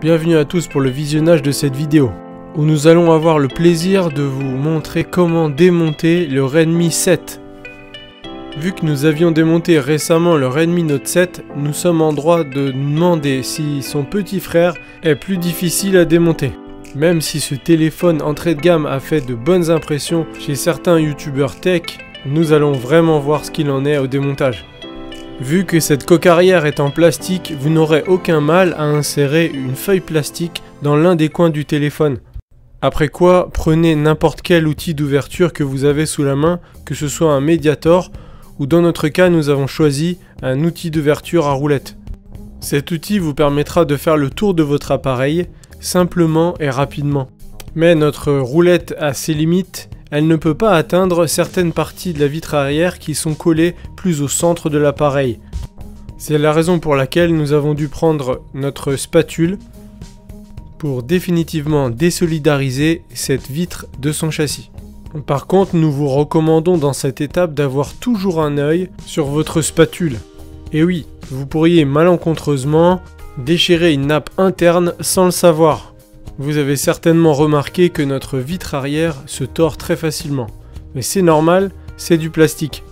Bienvenue à tous pour le visionnage de cette vidéo, où nous allons avoir le plaisir de vous montrer comment démonter le Redmi 7. Vu que nous avions démonté récemment le Redmi Note 7, nous sommes en droit de nous demander si son petit frère est plus difficile à démonter. Même si ce téléphone entrée de gamme a fait de bonnes impressions chez certains youtubeurs tech, nous allons vraiment voir ce qu'il en est au démontage. Vu que cette coque arrière est en plastique, vous n'aurez aucun mal à insérer une feuille plastique dans l'un des coins du téléphone. Après quoi, prenez n'importe quel outil d'ouverture que vous avez sous la main, que ce soit un Mediator, ou dans notre cas nous avons choisi un outil d'ouverture à roulette. Cet outil vous permettra de faire le tour de votre appareil, simplement et rapidement. Mais notre roulette a ses limites. Elle ne peut pas atteindre certaines parties de la vitre arrière qui sont collées plus au centre de l'appareil. C'est la raison pour laquelle nous avons dû prendre notre spatule pour définitivement désolidariser cette vitre de son châssis. Par contre, nous vous recommandons dans cette étape d'avoir toujours un œil sur votre spatule. Et oui, vous pourriez malencontreusement déchirer une nappe interne sans le savoir. Vous avez certainement remarqué que notre vitre arrière se tord très facilement. Mais c'est normal, c'est du plastique.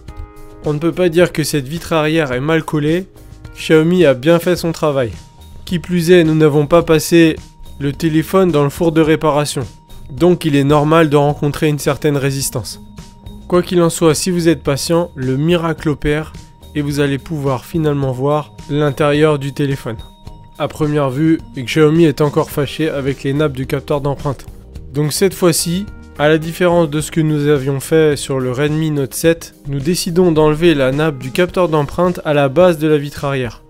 On ne peut pas dire que cette vitre arrière est mal collée. Xiaomi a bien fait son travail. Qui plus est, nous n'avons pas passé le téléphone dans le four de réparation. Donc il est normal de rencontrer une certaine résistance. Quoi qu'il en soit, si vous êtes patient, le miracle opère et vous allez pouvoir finalement voir l'intérieur du téléphone. À première vue, Xiaomi est encore fâché avec les nappes du capteur d'empreinte. Donc cette fois-ci, à la différence de ce que nous avions fait sur le Redmi Note 7, nous décidons d'enlever la nappe du capteur d'empreinte à la base de la vitre arrière.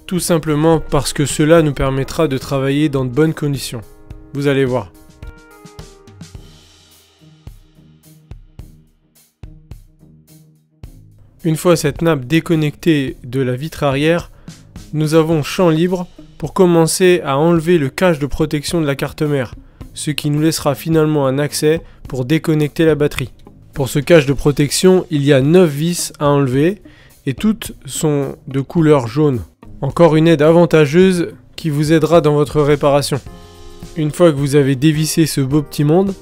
Tout simplement parce que cela nous permettra de travailler dans de bonnes conditions. Vous allez voir. Une fois cette nappe déconnectée de la vitre arrière, nous avons champ libre pour commencer à enlever le cache de protection de la carte mère, ce qui nous laissera finalement un accès pour déconnecter la batterie. Pour ce cache de protection, il y a 9 vis à enlever et toutes sont de couleur jaune. Encore une aide avantageuse qui vous aidera dans votre réparation. Une fois que vous avez dévissé ce beau petit monde,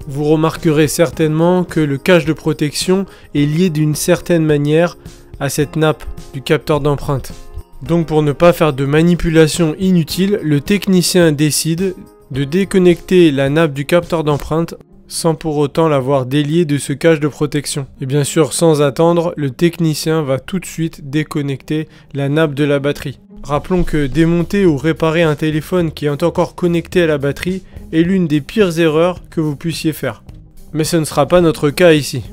vous remarquerez certainement que le cache de protection est lié d'une certaine manière à cette nappe du capteur d'empreinte. Donc pour ne pas faire de manipulation inutile, le technicien décide de déconnecter la nappe du capteur d'empreinte sans pour autant l'avoir délié de ce cache de protection. Et bien sûr, sans attendre, le technicien va tout de suite déconnecter la nappe de la batterie. Rappelons que démonter ou réparer un téléphone qui est encore connecté à la batterie est l'une des pires erreurs que vous puissiez faire. Mais ce ne sera pas notre cas ici.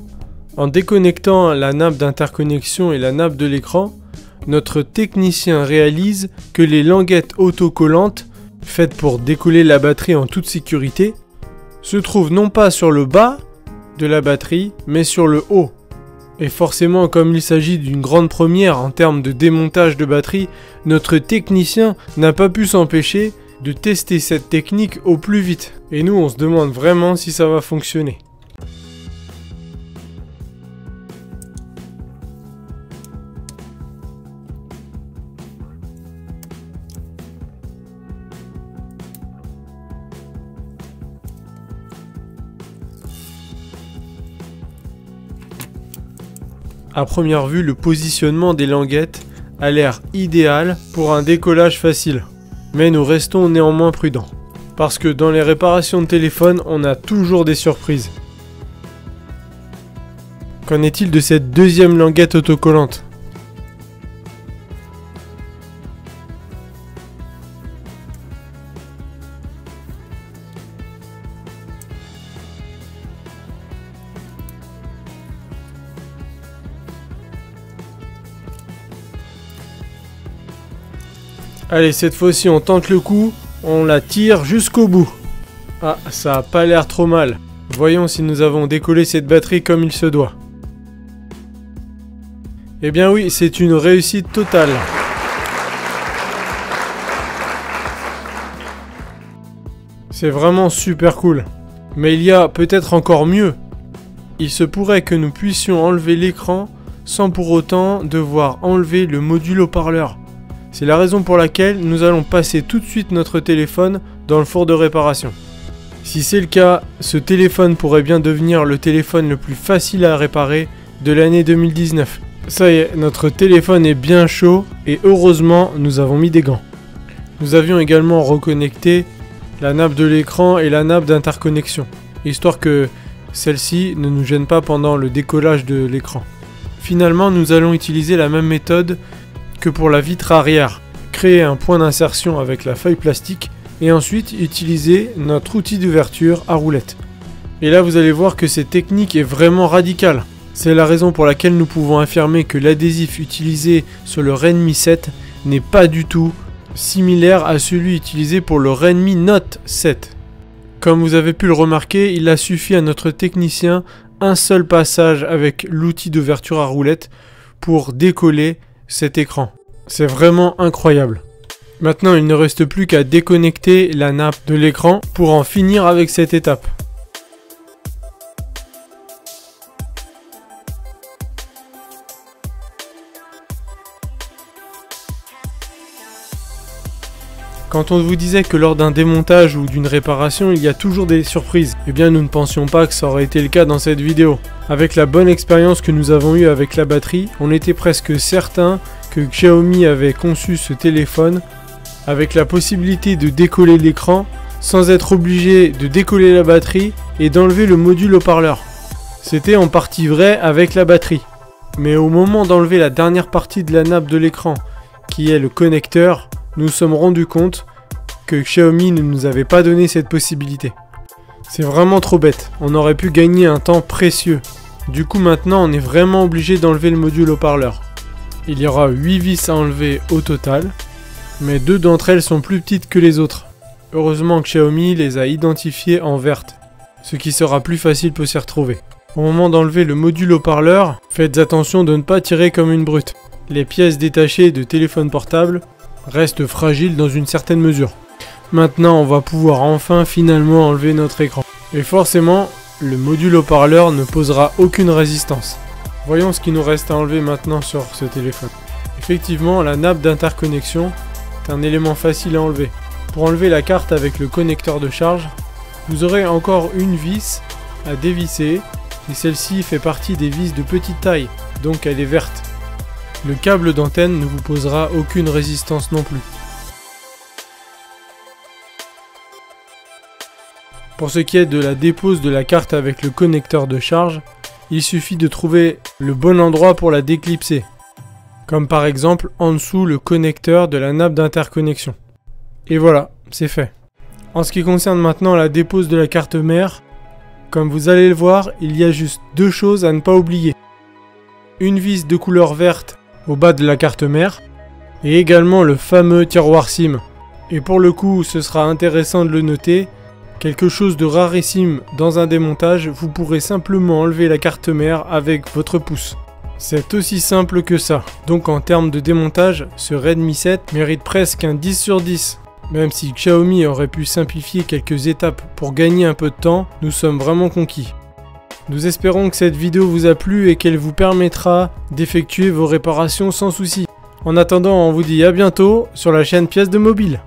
En déconnectant la nappe d'interconnexion et la nappe de l'écran, notre technicien réalise que les languettes autocollantes, faites pour décoller la batterie en toute sécurité, se trouvent non pas sur le bas de la batterie, mais sur le haut. Et forcément, comme il s'agit d'une grande première en termes de démontage de batterie, notre technicien n'a pas pu s'empêcher de tester cette technique au plus vite. Et nous, on se demande vraiment si ça va fonctionner. À première vue, le positionnement des languettes a l'air idéal pour un décollage facile. Mais nous restons néanmoins prudents. Parce que dans les réparations de téléphone, on a toujours des surprises. Qu'en est-il de cette deuxième languette autocollante ? Allez, cette fois-ci on tente le coup, on la tire jusqu'au bout. Ah, ça a pas l'air trop mal. Voyons si nous avons décollé cette batterie comme il se doit. Eh bien oui, c'est une réussite totale. C'est vraiment super cool. Mais il y a peut-être encore mieux. Il se pourrait que nous puissions enlever l'écran sans pour autant devoir enlever le module haut-parleur. C'est la raison pour laquelle nous allons passer tout de suite notre téléphone dans le four de réparation. Si c'est le cas, ce téléphone pourrait bien devenir le téléphone le plus facile à réparer de l'année 2019. Ça y est, notre téléphone est bien chaud et heureusement nous avons mis des gants. Nous avions également reconnecté la nappe de l'écran et la nappe d'interconnexion, histoire que celle-ci ne nous gêne pas pendant le décollage de l'écran. Finalement, nous allons utiliser la même méthode que pour la vitre arrière. Créer un point d'insertion avec la feuille plastique et ensuite utiliser notre outil d'ouverture à roulette. Et là vous allez voir que cette technique est vraiment radicale. C'est la raison pour laquelle nous pouvons affirmer que l'adhésif utilisé sur le Redmi 7 n'est pas du tout similaire à celui utilisé pour le Redmi Note 7. Comme vous avez pu le remarquer, il a suffi à notre technicien un seul passage avec l'outil d'ouverture à roulette pour décoller cet écran. C'est vraiment incroyable. Maintenant, il ne reste plus qu'à déconnecter la nappe de l'écran pour en finir avec cette étape. Quand on vous disait que lors d'un démontage ou d'une réparation, il y a toujours des surprises, eh bien nous ne pensions pas que ça aurait été le cas dans cette vidéo. Avec la bonne expérience que nous avons eue avec la batterie, on était presque certain que Xiaomi avait conçu ce téléphone avec la possibilité de décoller l'écran sans être obligé de décoller la batterie et d'enlever le module haut-parleur. C'était en partie vrai avec la batterie. Mais au moment d'enlever la dernière partie de la nappe de l'écran, qui est le connecteur, nous nous sommes rendus compte que Xiaomi ne nous avait pas donné cette possibilité. C'est vraiment trop bête, on aurait pu gagner un temps précieux. Du coup maintenant on est vraiment obligé d'enlever le module haut-parleur. Il y aura 8 vis à enlever au total, mais 2 d'entre elles sont plus petites que les autres. Heureusement que Xiaomi les a identifiées en verte, ce qui sera plus facile pour s'y retrouver. Au moment d'enlever le module haut-parleur, faites attention de ne pas tirer comme une brute. Les pièces détachées de téléphone portable restent fragiles dans une certaine mesure. Maintenant, on va pouvoir enfin finalement enlever notre écran. Et forcément, le module haut-parleur ne posera aucune résistance. Voyons ce qu'il nous reste à enlever maintenant sur ce téléphone. Effectivement, la nappe d'interconnexion est un élément facile à enlever. Pour enlever la carte avec le connecteur de charge, vous aurez encore une vis à dévisser et celle-ci fait partie des vis de petite taille, donc elle est verte. Le câble d'antenne ne vous posera aucune résistance non plus. Pour ce qui est de la dépose de la carte avec le connecteur de charge, il suffit de trouver le bon endroit pour la déclipser, comme par exemple en dessous le connecteur de la nappe d'interconnexion. Et voilà, c'est fait. En ce qui concerne maintenant la dépose de la carte mère, comme vous allez le voir, il y a juste 2 choses à ne pas oublier. Une vis de couleur verte au bas de la carte mère, et également le fameux tiroir SIM. Et pour le coup, ce sera intéressant de le noter, quelque chose de rarissime dans un démontage, vous pourrez simplement enlever la carte mère avec votre pouce. C'est aussi simple que ça. Donc en termes de démontage, ce Redmi 7 mérite presque un 10 sur 10. Même si Xiaomi aurait pu simplifier quelques étapes pour gagner un peu de temps, nous sommes vraiment conquis. Nous espérons que cette vidéo vous a plu et qu'elle vous permettra d'effectuer vos réparations sans souci. En attendant, on vous dit à bientôt sur la chaîne Pièces de Mobile.